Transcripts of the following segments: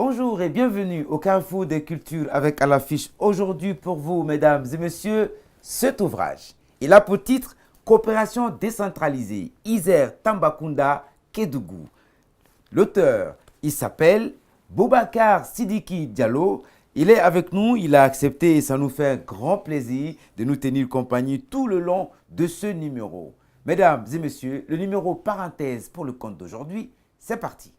Bonjour et bienvenue au Carrefour des Cultures avec à l'affiche aujourd'hui pour vous, mesdames et messieurs, cet ouvrage. Il a pour titre Coopération décentralisée, Isère Tambacounda Kédougou. L'auteur, il s'appelle Boubacar Sidiki Diallo. Il est avec nous, il a accepté et ça nous fait un grand plaisir de nous tenir compagnie tout le long de ce numéro. Mesdames et messieurs, le numéro parenthèse pour le compte d'aujourd'hui, c'est parti.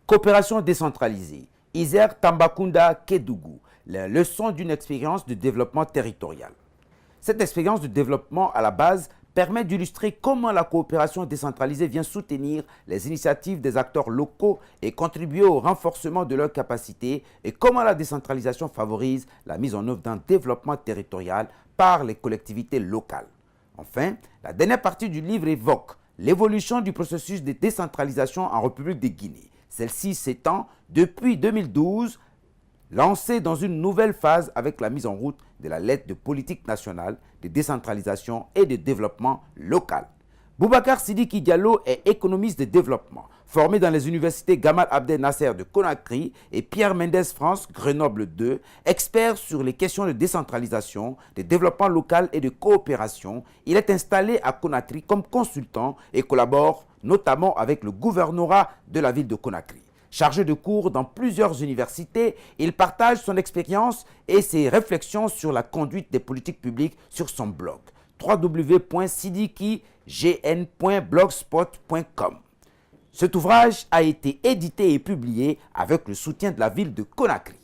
Coopération décentralisée, Isère Tambacounda Kédougou, la leçon d'une expérience de développement territorial. Cette expérience de développement à la base permet d'illustrer comment la coopération décentralisée vient soutenir les initiatives des acteurs locaux et contribuer au renforcement de leurs capacités et comment la décentralisation favorise la mise en œuvre d'un développement territorial par les collectivités locales. Enfin, la dernière partie du livre évoque l'évolution du processus de décentralisation en République de Guinée. Celle-ci s'étend depuis 2012, lancée dans une nouvelle phase avec la mise en route de la lettre de politique nationale de décentralisation et de développement local. Boubacar Sidiki Diallo est économiste de développement, formé dans les universités Gamal Abdel Nasser de Conakry et Pierre Mendès France, Grenoble 2, expert sur les questions de décentralisation, de développement local et de coopération. Il est installé à Conakry comme consultant et collabore notamment avec le gouvernorat de la ville de Conakry. Chargé de cours dans plusieurs universités, il partage son expérience et ses réflexions sur la conduite des politiques publiques sur son blog www.sidikign.blogspot.com. Cet ouvrage a été édité et publié avec le soutien de la ville de Conakry.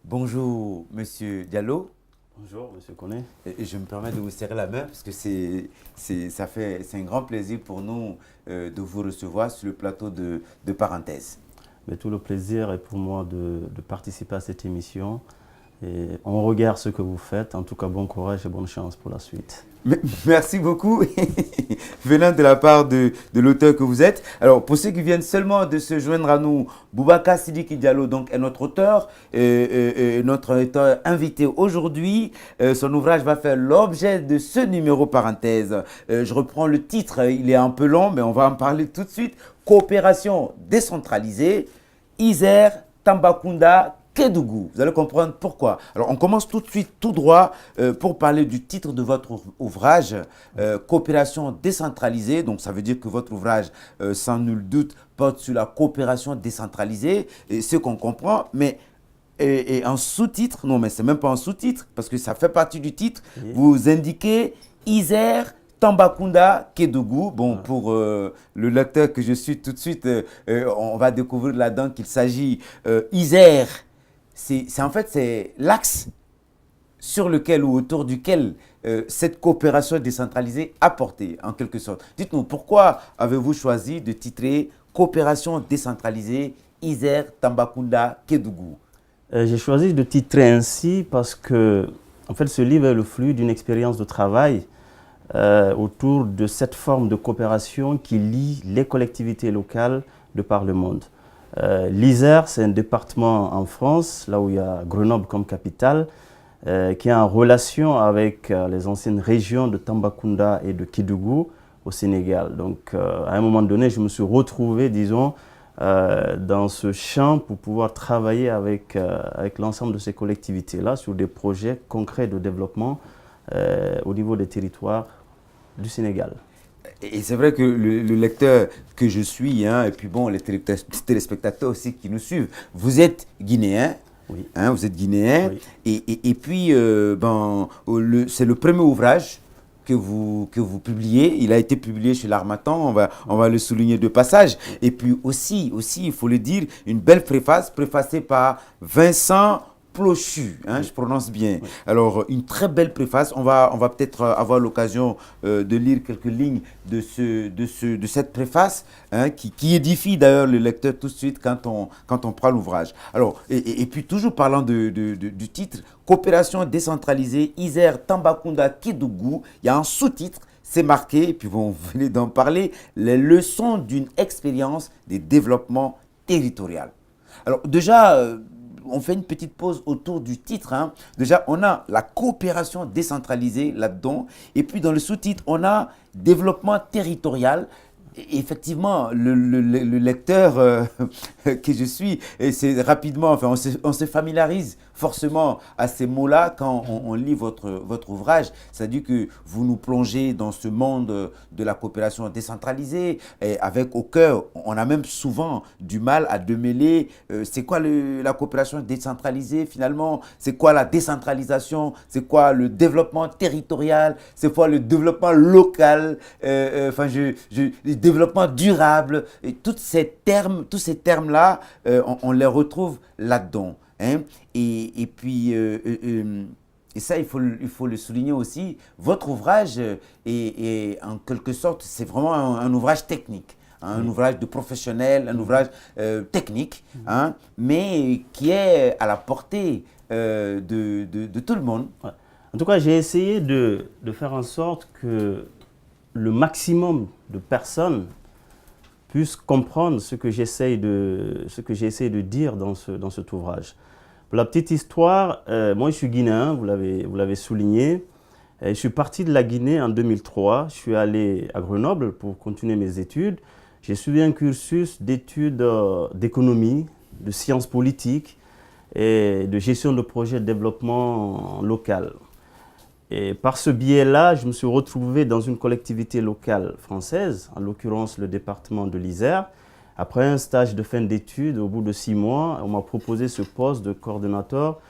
Bonjour, monsieur Diallo. Bonjour, monsieur Koné. Et je me permets de vous serrer la main parce que c'est un grand plaisir pour nous de vous recevoir sur le plateau de Parenthèse. Mais tout le plaisir est pour moi de participer à cette émission. Et on regarde ce que vous faites. En tout cas, bon courage et bonne chance pour la suite. Merci beaucoup, venant de la part de l'auteur que vous êtes. Alors, pour ceux qui viennent seulement de se joindre à nous, Boubacar Sidiki Diallo donc, est notre auteur, notre auteur invité aujourd'hui. Son ouvrage va faire l'objet de ce numéro parenthèse. Je reprends le titre, il est un peu long, mais on va en parler tout de suite. Coopération décentralisée, Isère Tambacounda Kédougou. Vous allez comprendre pourquoi. Alors, on commence tout de suite, tout droit, pour parler du titre de votre ouvrage, Coopération décentralisée. Donc, ça veut dire que votre ouvrage, sans nul doute, porte sur la coopération décentralisée, et ce qu'on comprend, mais et en sous-titre, non, mais c'est même pas en sous-titre, parce que ça fait partie du titre, oui. Vous indiquez Isère Tambacounda Kédougou. Bon, pour le lecteur que je suis tout de suite, on va découvrir là-dedans qu'il s'agit Isère. En fait, c'est l'axe sur lequel ou autour duquel cette coopération décentralisée a porté, en quelque sorte. Dites-nous, pourquoi avez-vous choisi de titrer Coopération décentralisée Isère Tambacounda Kédougou? J'ai choisi de titrer ainsi parce que, en fait, ce livre est le fruit d'une expérience de travail autour de cette forme de coopération qui lie les collectivités locales de par le monde. L'Isère, c'est un département en France, là où il y a Grenoble comme capitale, qui est en relation avec les anciennes régions de Tambacounda et de Kédougou au Sénégal. Donc, à un moment donné, je me suis retrouvé, disons, dans ce champ pour pouvoir travailler avec l'ensemble de ces collectivités-là sur des projets concrets de développement au niveau des territoires du Sénégal. Et c'est vrai que le lecteur que je suis, hein, et puis bon, les téléspectateurs aussi qui nous suivent, vous êtes guinéen. Oui. Hein, vous êtes guinéen. Oui. Et puis, c'est le premier ouvrage que vous publiez. Il a été publié chez l'Harmattan, on va le souligner de passage. Et puis aussi, il faut le dire, une belle préface, préfacée par Vincent Plochu, hein, je prononce bien. Oui. Alors, une très belle préface. On va peut-être avoir l'occasion de lire quelques lignes de cette préface, hein, qui édifie d'ailleurs le lecteur tout de suite quand on prend l'ouvrage. Alors, et puis toujours parlant du titre, Coopération décentralisée, Isère Tambacounda Kédougou, il y a un sous-titre, c'est marqué, et puis vous venez d'en parler, les leçons d'une expérience de développement territorial. Alors déjà, on fait une petite pause autour du titre. Hein. Déjà, on a la coopération décentralisée là-dedans. Et puis, dans le sous-titre, on a développement territorial. Et effectivement, le lecteur que je suis, c'est rapidement, enfin, on se familiarise forcément à ces mots-là quand on lit votre ouvrage. C'est-à-dire que vous nous plongez dans ce monde de la coopération décentralisée, et avec au cœur, on a même souvent du mal à démêler c'est quoi la coopération décentralisée finalement, c'est quoi la décentralisation, c'est quoi le développement territorial, c'est quoi le développement local, le développement durable, et tous ces termes-là, on les retrouve là-dedans. Hein? Et puis, et ça, il faut le souligner aussi, votre ouvrage est en quelque sorte, c'est vraiment un ouvrage technique. Un ouvrage de professionnel, un ouvrage technique, hein, mais qui est à la portée de tout le monde. Ouais. En tout cas, j'ai essayé de faire en sorte que le maximum de personnes puissent comprendre ce que j'essaie de dire dans cet ouvrage. Pour la petite histoire, moi je suis guinéen, vous l'avez souligné. Je suis parti de la Guinée en 2003. Je suis allé à Grenoble pour continuer mes études. J'ai suivi un cursus d'études d'économie, de sciences politiques et de gestion de projets de développement local. Et par ce biais-là, je me suis retrouvé dans une collectivité locale française, en l'occurrence le département de l'Isère. Après un stage de fin d'études, au bout de 6 mois, on m'a proposé ce poste de coordonnateur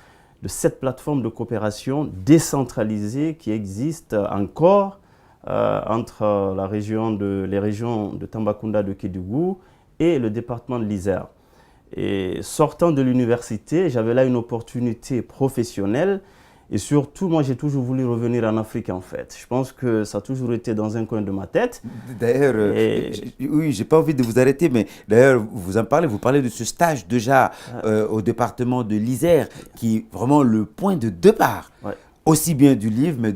de cette plateforme de coopération décentralisée qui existe encore entre les régions de Tambacounda, de Kédougou et le département de l'Isère. Et sortant de l'université, j'avais là une opportunité professionnelle. Et surtout, moi, j'ai toujours voulu revenir en Afrique, en fait. Je pense que ça a toujours été dans un coin de ma tête. D'ailleurs, oui, j'ai pas envie de vous arrêter, mais d'ailleurs, vous parlez de ce stage déjà au département de l'Isère, qui est vraiment le point de départ, aussi bien du livre, mais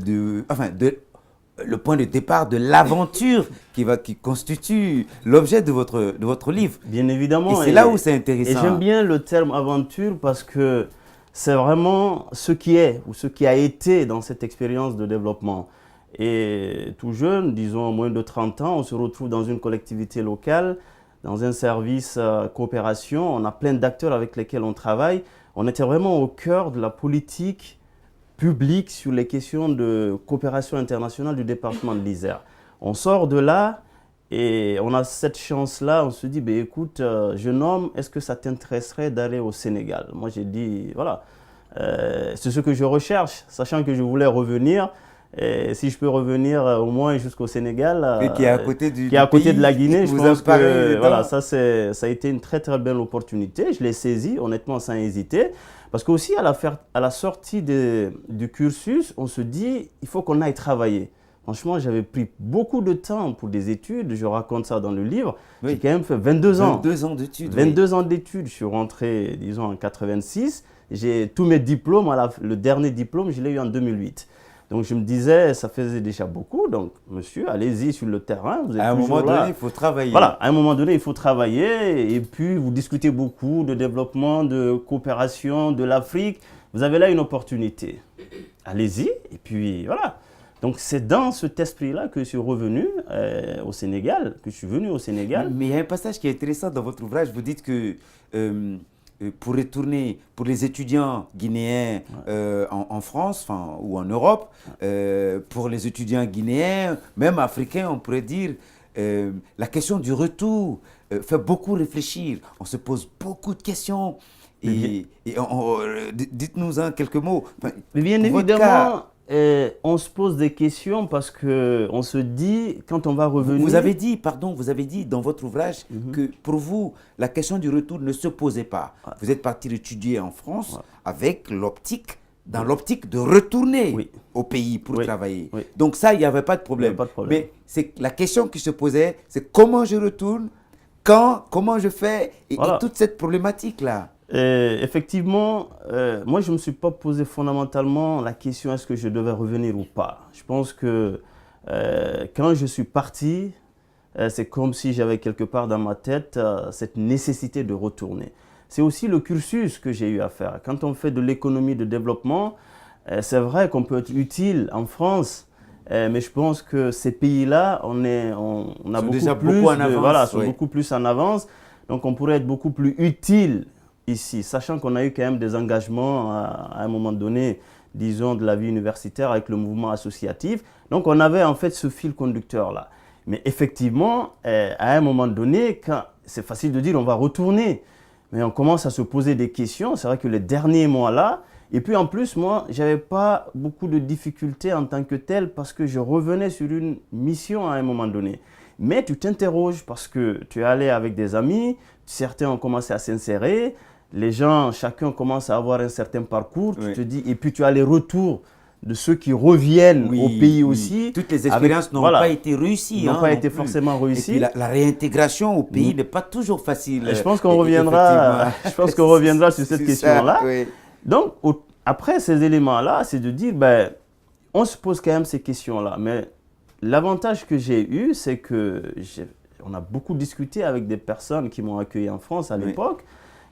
le point de départ de l'aventure qui constitue l'objet de votre livre. Bien évidemment. Et c'est là où c'est intéressant. Et j'aime bien le terme aventure parce que c'est vraiment ce qui est ou ce qui a été dans cette expérience de développement. Et tout jeune, disons moins de 30 ans, on se retrouve dans une collectivité locale, dans un service coopération. On a plein d'acteurs avec lesquels on travaille. On était vraiment au cœur de la politique publique sur les questions de coopération internationale du département de l'Isère. On sort de là et on a cette chance-là, on se dit, ben, écoute, jeune homme, est-ce que ça t'intéresserait d'aller au Sénégal? Moi, j'ai dit, voilà, c'est ce que je recherche, sachant que je voulais revenir. Et si je peux revenir au moins jusqu'au Sénégal, et qui est à côté de la Guinée, je pense que voilà, ça a été une très très belle opportunité. Je l'ai saisi honnêtement sans hésiter. Parce qu'aussi à la sortie du cursus, on se dit, il faut qu'on aille travailler. Franchement, j'avais pris beaucoup de temps pour des études, je raconte ça dans le livre. Oui. J'ai quand même fait 22 ans. 22 ans d'études. 22 ans d'études. Je suis rentré, disons, en 86. J'ai tous mes diplômes, le dernier diplôme, je l'ai eu en 2008. Donc je me disais, ça faisait déjà beaucoup, donc monsieur, allez-y sur le terrain. Vous êtes à un moment là. donné, il faut travailler. Voilà, à un moment donné, il faut travailler et puis vous discutez beaucoup de développement, de coopération, de l'Afrique. Vous avez là une opportunité. Allez-y et puis voilà. Donc c'est dans cet esprit-là que je suis revenu au Sénégal, que je suis venu au Sénégal. Mais il y a un passage qui est intéressant dans votre ouvrage. Vous dites que pour retourner, pour les étudiants guinéens en France ou en Europe, pour les étudiants guinéens, même africains, on pourrait dire, la question du retour fait beaucoup réfléchir. On se pose beaucoup de questions. Dites-nous en quelques mots. Mais bien évidemment, on se pose des questions parce qu'on se dit, quand on va revenir... Vous avez dit dans votre ouvrage que pour vous, la question du retour ne se posait pas. Vous êtes parti étudier en France avec l'optique de retourner au pays pour travailler. Oui. Donc ça, il n'y avait pas de problème. Mais c'est la question qui se posait, c'est comment je retourne, comment je fais, et toute cette problématique-là. Effectivement, moi je ne me suis pas posé fondamentalement la question est-ce que je devais revenir ou pas. Je pense que quand je suis parti, c'est comme si j'avais quelque part dans ma tête cette nécessité de retourner. c'est aussi le cursus que j'ai eu à faire. Quand on fait de l'économie de développement, c'est vrai qu'on peut être utile en France, mais je pense que ces pays-là, on a sont beaucoup plus en avance. Donc on pourrait être beaucoup plus utile ici, sachant qu'on a eu quand même des engagements à un moment donné, disons, de la vie universitaire avec le mouvement associatif. Donc on avait en fait ce fil conducteur-là. Mais effectivement, à un moment donné, c'est facile de dire on va retourner, mais on commence à se poser des questions. C'est vrai que les derniers mois-là, et puis en plus, moi, je n'avais pas beaucoup de difficultés en tant que tel parce que je revenais sur une mission à un moment donné. Mais tu t'interroges parce que tu es allé avec des amis, certains ont commencé à s'insérer, les gens, chacun commence à avoir un certain parcours, tu te dis, et puis tu as les retours de ceux qui reviennent au pays aussi. Toutes les expériences n'ont pas été réussies. N'ont pas été forcément réussies. Et puis la réintégration au pays n'est pas toujours facile. Je pense qu'on reviendra, sur cette question-là. Oui. Donc, après ces éléments-là, c'est de dire, on se pose quand même ces questions-là. Mais l'avantage que j'ai eu, c'est qu'on a beaucoup discuté avec des personnes qui m'ont accueilli en France à l'époque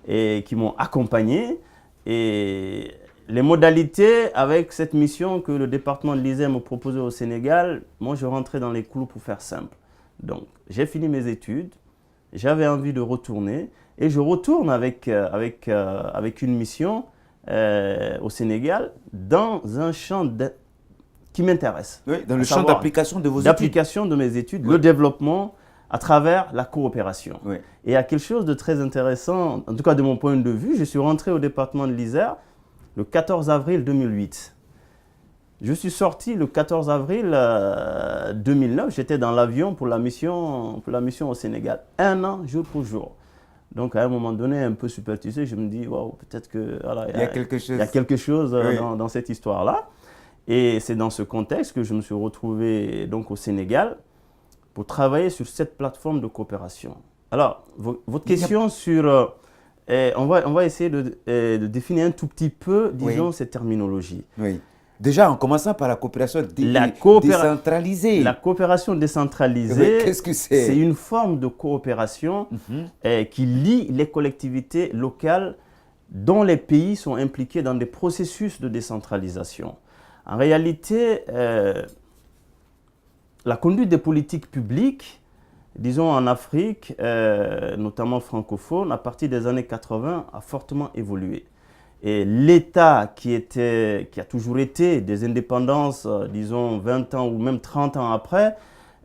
et qui m'ont accompagné. Et les modalités avec cette mission que le département de l'Isère me proposait au Sénégal, moi je rentrais dans les clous pour faire simple. Donc j'ai fini mes études, j'avais envie de retourner et je retourne avec une mission au Sénégal dans un champ qui m'intéresse. Oui, dans le champ d'application de vos études. D'application de mes études, le développement à travers la coopération. Oui. Et il y a quelque chose de très intéressant, en tout cas de mon point de vue, je suis rentré au département de l'Isère le 14 avril 2008. Je suis sorti le 14 avril 2009, j'étais dans l'avion pour la mission au Sénégal. 1 an, jour pour jour. Donc à un moment donné, un peu superstitieux, je me dis, waouh, peut-être que il y a quelque chose dans cette histoire-là. Et c'est dans ce contexte que je me suis retrouvé donc au Sénégal pour travailler sur cette plateforme de coopération. Alors, votre question sur... on va essayer de définir un tout petit peu, disons, cette terminologie. Oui. Déjà, en commençant par la coopération décentralisée. La coopération décentralisée, qu'est-ce que c'est? C'est une forme de coopération qui lie les collectivités locales dont les pays sont impliqués dans des processus de décentralisation. En réalité, la conduite des politiques publiques, disons en Afrique, notamment francophone, à partir des années 80, a fortement évolué. Et l'État qui a toujours été des indépendances, disons 20 ans ou même 30 ans après,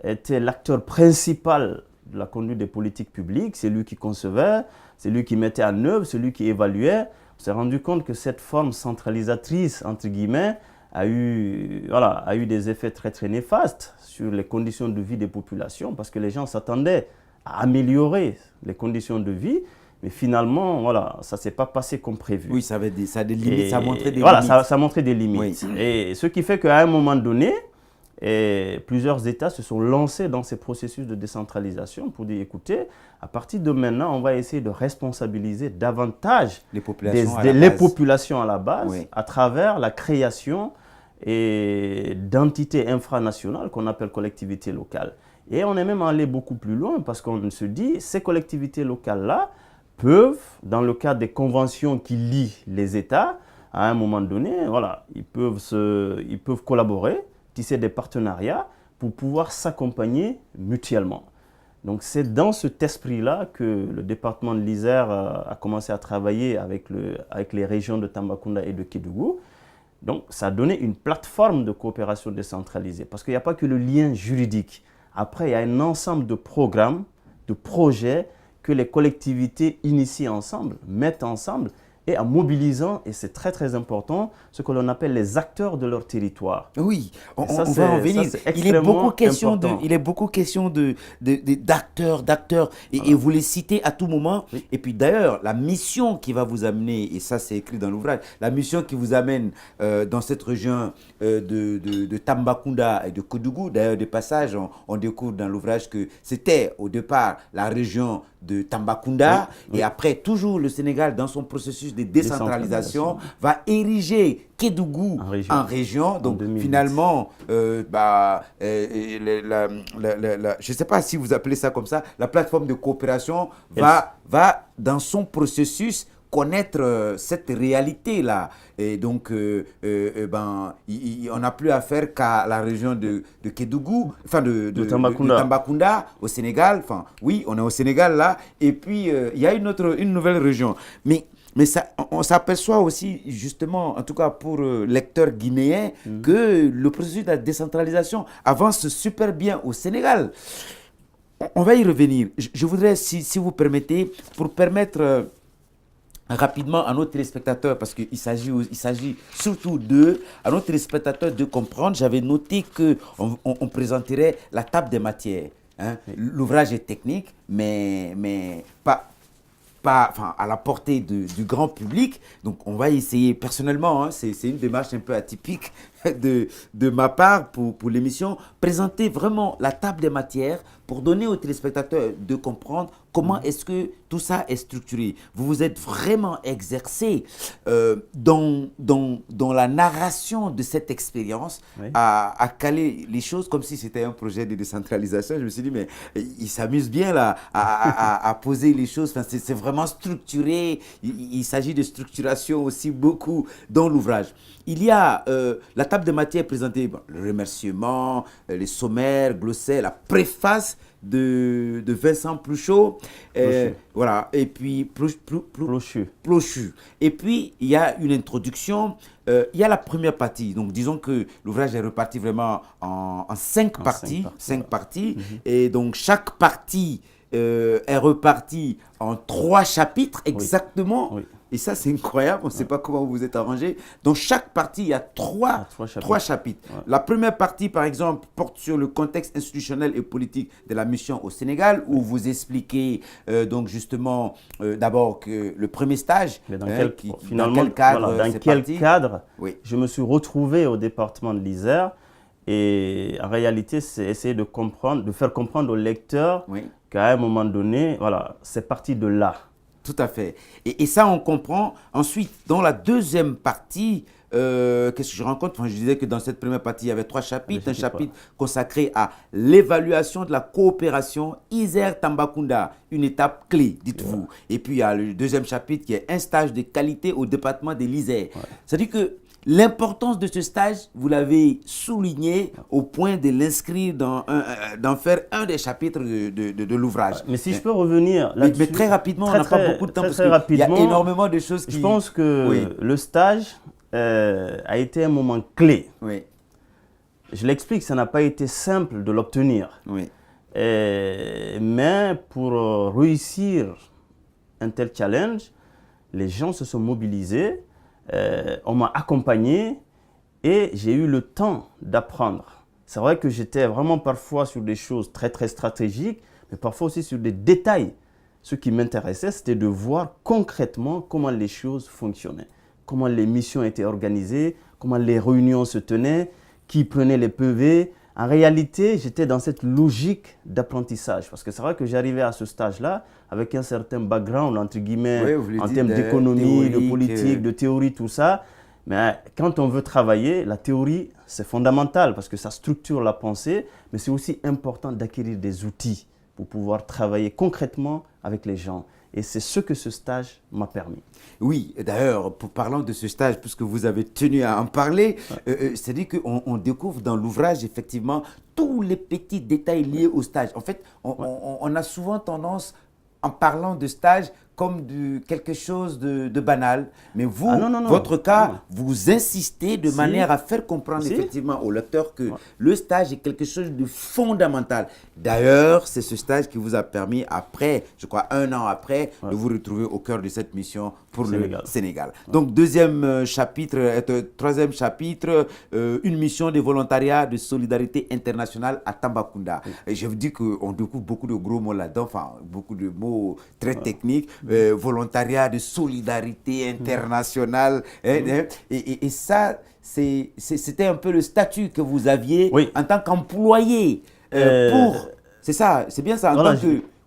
était l'acteur principal de la conduite des politiques publiques. C'est lui qui concevait, c'est lui qui mettait en œuvre, c'est lui qui évaluait. On s'est rendu compte que cette forme centralisatrice, entre guillemets, a eu des effets très très néfastes sur les conditions de vie des populations parce que les gens s'attendaient à améliorer les conditions de vie, mais finalement, ça ne s'est pas passé comme prévu. Oui, ça avait des limites, ça montrait des limites. Ça montrait des limites. Oui. Et ce qui fait qu'à un moment donné, plusieurs États se sont lancés dans ces processus de décentralisation pour dire, écoutez, à partir de maintenant, on va essayer de responsabiliser davantage les populations à la base à travers la création d'entités infranationales qu'on appelle collectivités locales. Et on est même allé beaucoup plus loin parce qu'on se dit, ces collectivités locales-là peuvent, dans le cadre des conventions qui lient les États, à un moment donné, ils peuvent collaborer, tisser des partenariats pour pouvoir s'accompagner mutuellement. Donc c'est dans cet esprit-là que le département de l'Isère a commencé à travailler avec les régions de Tambacounda et de Kédougou. Donc ça a donné une plateforme de coopération décentralisée parce qu'il n'y a pas que le lien juridique. Après, il y a un ensemble de programmes, de projets que les collectivités initient ensemble, mettent ensemble et en mobilisant, et c'est très très important, ce que l'on appelle les acteurs de leur territoire. Oui, on va en venir. Il est beaucoup question d'acteurs, et vous les citez à tout moment. Oui. Et puis d'ailleurs, la mission qui va vous amener, et ça c'est écrit dans l'ouvrage, la mission qui vous amène dans cette région de Tambacounda et de Kédougou, d'ailleurs de passage, on découvre dans l'ouvrage que c'était au départ la région de Tambacounda, et après toujours le Sénégal dans son processus processus de décentralisation va ériger Kédougou en région. Donc finalement, je ne sais pas si vous appelez ça comme ça, la plateforme de coopération va dans son processus connaître cette réalité-là. Et donc, on n'a plus affaire qu'à la région de Kédougou, enfin de Tambacounda, au Sénégal. Enfin, oui, on est au Sénégal là. Et puis, il y a une nouvelle région. Mais ça, on s'aperçoit aussi, justement, en tout cas pour lecteurs guinéens, que le processus de la décentralisation avance super bien au Sénégal. On va y revenir. Je voudrais, si vous permettez, pour permettre rapidement à nos téléspectateurs, parce qu'il s'agit surtout d'eux, à nos téléspectateurs de comprendre, j'avais noté qu'on présenterait la table des matières. Hein. L'ouvrage est technique, mais pas à la portée du grand public. Donc, on va essayer personnellement, hein, c'est une démarche un peu atypique de ma part pour l'émission, présenter vraiment la table des matières pour donner aux téléspectateurs de comprendre comment est-ce que tout ça est structuré. Vous vous êtes vraiment exercé dans la narration de cette expérience, à caler les choses comme si c'était un projet de décentralisation. Je me suis dit, mais il s'amuse bien là à poser les choses. Enfin, c'est vraiment structuré. Il s'agit de structuration aussi beaucoup dans l'ouvrage. Il y a la table de matière présentée, le remerciement, les sommaires, glossaire, la préface de Vincent Pluchot, voilà, et puis Plochu. Et puis il y a une introduction, il y a la première partie. Donc disons que l'ouvrage est reparti vraiment en 5 parties, 5 parties, et donc chaque partie est repartie en 3 chapitres exactement. Oui. Et ça, c'est incroyable. On ne sait pas comment vous vous êtes arrangé. Dans chaque partie, il y a 3 chapitres. Ouais. La première partie, par exemple, porte sur le contexte institutionnel et politique de la mission au Sénégal, où vous expliquez donc justement d'abord que le premier stage, dans quel cadre je me suis retrouvé au département de l'Isère. Et en réalité, c'est essayer de faire comprendre au lecteur qu'à un moment donné, voilà, c'est parti de là. Tout à fait. Et ça, on comprend. Ensuite, dans la deuxième partie, qu'est-ce que je rencontre? Enfin, je disais que dans cette première partie, il y avait 3 chapitres. Un chapitre consacré à l'évaluation de la coopération Isère-Tambacounda, une étape clé, dites-vous. Et puis, il y a le deuxième chapitre qui est un stage de qualité au département de l'Isère. C'est-à-dire que l'importance de ce stage, vous l'avez souligné au point de l'inscrire d'en faire un des chapitres de l'ouvrage. Mais si je peux revenir là-dessus. Mais très rapidement, on n'a pas beaucoup de temps parce qu'il y a énormément de choses qui... Je pense que le stage a été un moment clé. Oui. Je l'explique, ça n'a pas été simple de l'obtenir. Oui. Mais pour réussir un tel challenge, les gens se sont mobilisés. On m'a accompagné et j'ai eu le temps d'apprendre. C'est vrai que j'étais vraiment parfois sur des choses très très stratégiques, mais parfois aussi sur des détails. Ce qui m'intéressait, c'était de voir concrètement comment les choses fonctionnaient, comment les missions étaient organisées, comment les réunions se tenaient, qui prenait les PV. En réalité, j'étais dans cette logique d'apprentissage parce que c'est vrai que j'arrivais à ce stage-là avec un certain background, entre guillemets, en termes d'économie, de politique, de théorie, tout ça. Mais quand on veut travailler, la théorie, c'est fondamental parce que ça structure la pensée, mais c'est aussi important d'acquérir des outils pour pouvoir travailler concrètement avec les gens. Et c'est ce que ce stage m'a permis. Oui, d'ailleurs, parlant de ce stage, puisque vous avez tenu à en parler, c'est-à-dire qu'on découvre dans l'ouvrage, effectivement, tous les petits détails liés au stage. En fait, on a souvent tendance, en parlant de stage, comme quelque chose de banal. Mais vous, votre cas, vous insistez de manière à faire comprendre effectivement au lecteur que le stage est quelque chose de fondamental. D'ailleurs, c'est ce stage qui vous a permis, après, je crois 1 an après, de vous retrouver au cœur de cette mission pour le Sénégal. Donc, troisième chapitre, une mission de volontariat de solidarité internationale à Tambacounda. Et je vous dis qu'on découvre beaucoup de gros mots là-dedans, enfin, beaucoup de mots très techniques. Volontariat de solidarité internationale. Et ça, c'était un peu le statut que vous aviez en tant qu'employé pour... C'est ça, c'est bien ça.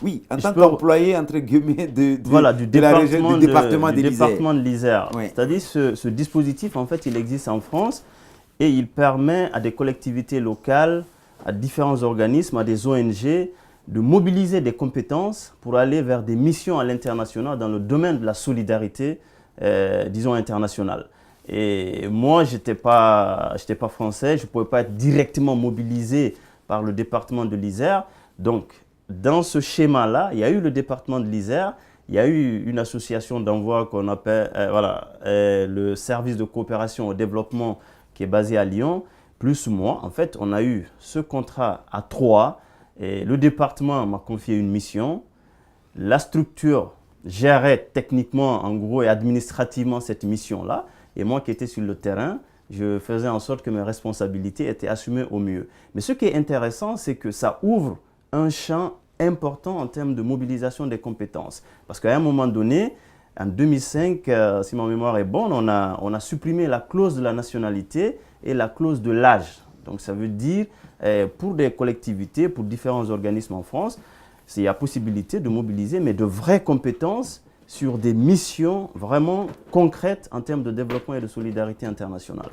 Oui, en tant qu'employé, entre guillemets, du la région, du département de l'Isère. Département de l'Isère. Oui. C'est-à-dire ce dispositif, en fait, il existe en France et il permet à des collectivités locales, à différents organismes, à des ONG, de mobiliser des compétences pour aller vers des missions à l'international dans le domaine de la solidarité, disons, internationale. Et moi, je n'étais pas français, je ne pouvais pas être directement mobilisé par le département de l'Isère. Donc, dans ce schéma-là, il y a eu le département de l'Isère, il y a eu une association d'envoi qu'on appelle le service de coopération au développement qui est basé à Lyon, plus moi. En fait, on a eu ce contrat à 3. Et le département m'a confié une mission. La structure gérait techniquement, en gros, et administrativement cette mission-là. Et moi qui étais sur le terrain, je faisais en sorte que mes responsabilités étaient assumées au mieux. Mais ce qui est intéressant, c'est que ça ouvre un champ important en termes de mobilisation des compétences. Parce qu'à un moment donné, en 2005, si ma mémoire est bonne, on a supprimé la clause de la nationalité et la clause de l'âge. Donc ça veut dire, pour des collectivités, pour différents organismes en France, il y a possibilité de mobiliser, mais de vraies compétences sur des missions vraiment concrètes en termes de développement et de solidarité internationale.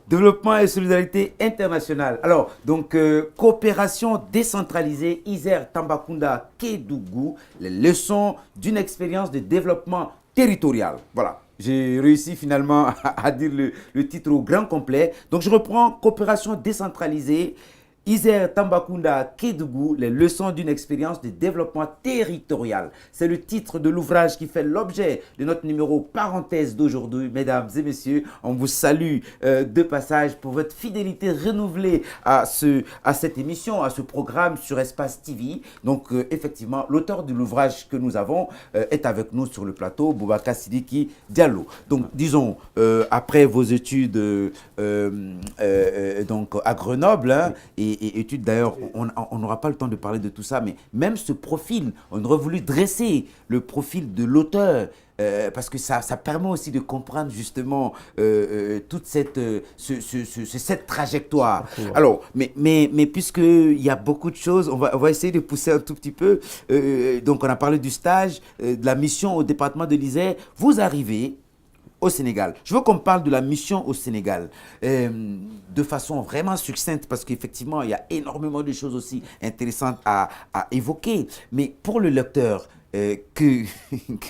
Développement et solidarité internationale. Alors, donc, coopération décentralisée, Isère Tambacounda Kédougou, les leçons d'une expérience de développement territorial. Voilà. J'ai réussi finalement à dire le titre au grand complet. Donc, je reprends coopération décentralisée, Isère Tambacounda Kédougou, les leçons d'une expérience de développement territorial. C'est le titre de l'ouvrage qui fait l'objet de notre numéro parenthèse d'aujourd'hui. Mesdames et messieurs, on vous salue de passage pour votre fidélité renouvelée à cette émission, à ce programme sur Espace TV. Donc, effectivement, l'auteur de l'ouvrage que nous avons est avec nous sur le plateau, Boubacar Sidiki Diallo. Donc, disons, après vos études donc à Grenoble, hein, et études d'ailleurs, on n'aura pas le temps de parler de tout ça, mais même ce profil, on aurait voulu dresser le profil de l'auteur, parce que ça permet aussi de comprendre justement toute cette trajectoire. Alors, mais puisqu'il y a beaucoup de choses, on va essayer de pousser un tout petit peu. Donc, on a parlé du stage, de la mission au département de l'Isère. Vous arrivez au Sénégal. Je veux qu'on parle de la mission au Sénégal de façon vraiment succincte parce qu'effectivement, il y a énormément de choses aussi intéressantes à évoquer. Mais pour le lecteur que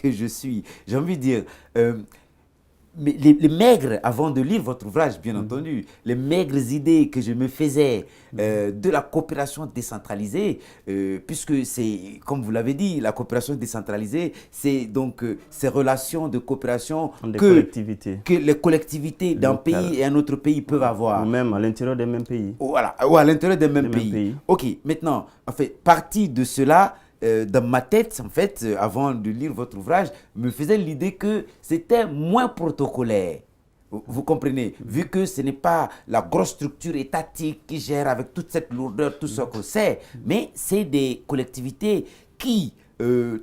je suis, j'ai envie de dire, mais les maigres, avant de lire votre ouvrage, bien entendu, les maigres idées que je me faisais de la coopération décentralisée, puisque c'est, comme vous l'avez dit, la coopération décentralisée, c'est donc ces relations de coopération que les collectivités d'un pays et un autre pays peuvent avoir. Ou même à l'intérieur des mêmes pays. Voilà, ou à l'intérieur des mêmes pays. Ok, maintenant, en fait, partie de cela, dans ma tête, en fait, avant de lire votre ouvrage, me faisait l'idée que c'était moins protocolaire. Vous comprenez? Vu que ce n'est pas la grosse structure étatique qui gère avec toute cette lourdeur, tout ce qu'on sait, mais c'est des collectivités qui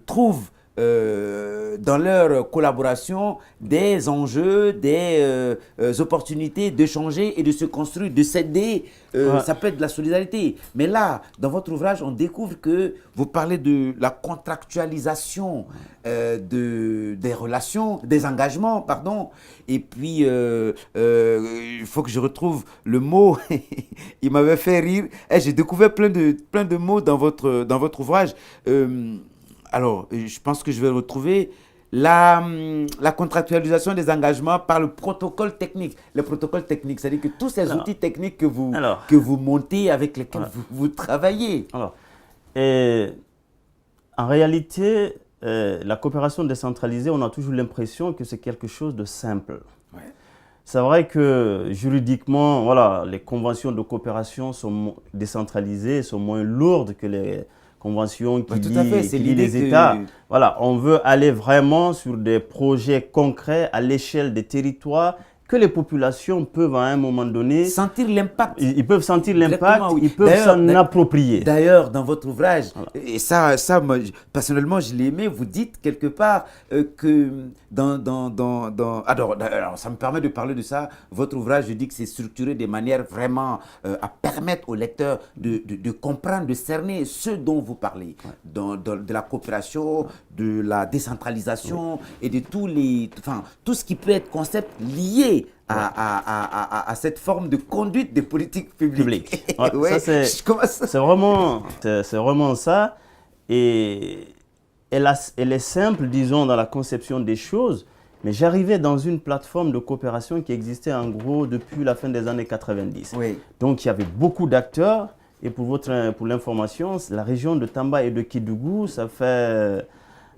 trouvent dans leur collaboration des enjeux, des opportunités d'échanger et de se construire, de s'aider. Ça peut être de la solidarité. Mais là, dans votre ouvrage, on découvre que vous parlez de la contractualisation des relations, des engagements, pardon. Et puis, il faut que je retrouve le mot. Il m'avait fait rire. Et j'ai découvert plein de mots dans votre ouvrage. Alors, je pense que je vais retrouver la contractualisation des engagements par le protocole technique. Le protocole technique, c'est-à-dire que tous ces outils techniques que vous montez, avec lesquels vous travaillez. Alors, en réalité, la coopération décentralisée, on a toujours l'impression que c'est quelque chose de simple. Ouais. C'est vrai que juridiquement, voilà, les conventions de coopération sont décentralisées, sont moins lourdes que les conventions qui lient les États. Voilà, on veut aller vraiment sur des projets concrets à l'échelle des territoires que les populations peuvent à un moment donné sentir l'impact. Ils peuvent sentir l'impact, Exactement, oui. ils peuvent s'en approprier. D'ailleurs, dans votre ouvrage, Voilà. et ça moi, personnellement, je l'ai aimé, vous dites quelque part que alors, ça me permet de parler de ça. Votre ouvrage, je dis que c'est structuré de manière vraiment à permettre aux lecteurs de comprendre, de cerner ce dont vous parlez, de la coopération, de la décentralisation et de tout ce qui peut être concept lié à cette forme de conduite des politiques publiques. Ouais, Ouais, c'est vraiment ça. Et elle est simple, disons, dans la conception des choses. Mais j'arrivais dans une plateforme de coopération qui existait en gros depuis la fin des années 90. Oui. Donc il y avait beaucoup d'acteurs. Et pour l'information, la région de Tamba et de Kédougou, ça fait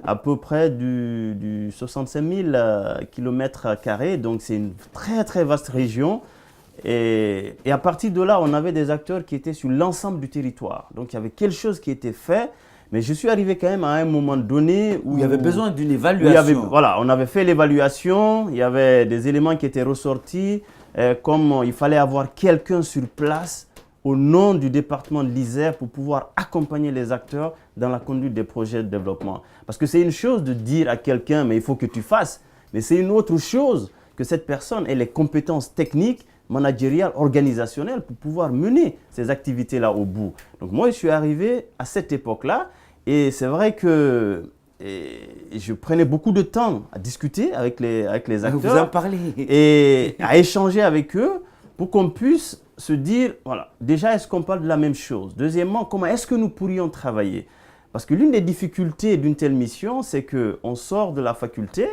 à peu près du 65 000 km². Donc c'est une très très vaste région. Et à partir de là, on avait des acteurs qui étaient sur l'ensemble du territoire. Donc il y avait quelque chose qui était fait. Mais je suis arrivé quand même à un moment donné où il y avait besoin d'une évaluation. Voilà, on avait fait l'évaluation, il y avait des éléments qui étaient ressortis, comme il fallait avoir quelqu'un sur place au nom du département de l'Isère pour pouvoir accompagner les acteurs dans la conduite des projets de développement. Parce que c'est une chose de dire à quelqu'un, mais il faut que tu fasses. Mais c'est une autre chose que cette personne ait les compétences techniques, managériales, organisationnelles pour pouvoir mener ces activités-là au bout. Donc moi, je suis arrivé à cette époque-là. Et c'est vrai que je prenais beaucoup de temps à discuter avec les acteurs. Vous en parlez. Et à échanger avec eux pour qu'on puisse se dire, voilà, déjà, est-ce qu'on parle de la même chose? Deuxièmement, comment est-ce que nous pourrions travailler? Parce que l'une des difficultés d'une telle mission, c'est qu'on sort de la faculté,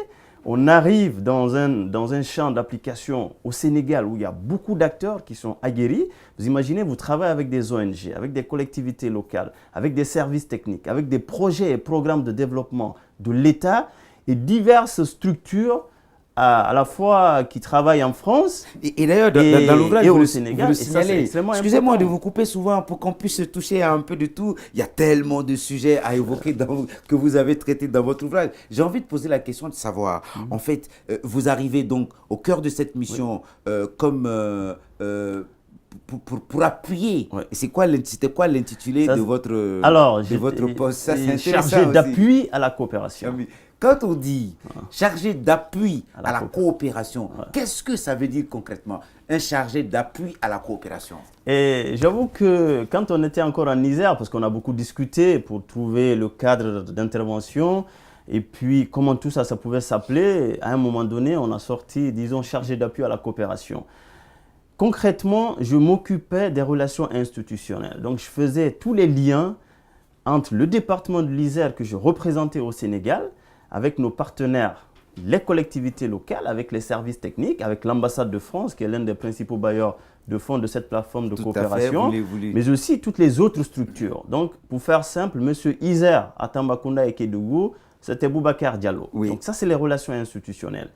on arrive dans un champ d'application au Sénégal où il y a beaucoup d'acteurs qui sont aguerris. Vous imaginez, vous travaillez avec des ONG, avec des collectivités locales, avec des services techniques, avec des projets et programmes de développement de l'État et diverses structures à la fois qui travaillent en France et d'ailleurs, dans l'ouvrage, au Sénégal. vous le signalez. Excusez-moi de important. vous couper souvent pour qu'on puisse se toucher à un peu de tout. Il y a tellement de sujets à évoquer que vous avez traités dans votre ouvrage. J'ai envie de poser la question de savoir, en fait, vous arrivez donc au cœur de cette mission comme... pour appuyer. Ouais. C'était quoi l'intitulé de votre poste? Ça, c'est chargé d'appui à la coopération. Quand on dit chargé d'appui à la coopération, qu'est-ce que ça veut dire concrètement, un chargé d'appui à la coopération? Et j'avoue que quand on était encore en Isère, parce qu'on a beaucoup discuté pour trouver le cadre d'intervention, et puis comment tout ça pouvait s'appeler, à un moment donné, on a sorti, disons, chargé d'appui à la coopération. Concrètement, je m'occupais des relations institutionnelles. Donc, je faisais tous les liens entre le département de l'Isère que je représentais au Sénégal, avec nos partenaires, les collectivités locales, avec les services techniques, avec l'ambassade de France, qui est l'un des principaux bailleurs de fonds de cette plateforme de coopération, mais aussi toutes les autres structures. Donc, pour faire simple, M. Isère à Tambacounda et Kédougou, c'était Boubacar Diallo. Oui. Donc, ça, c'est les relations institutionnelles.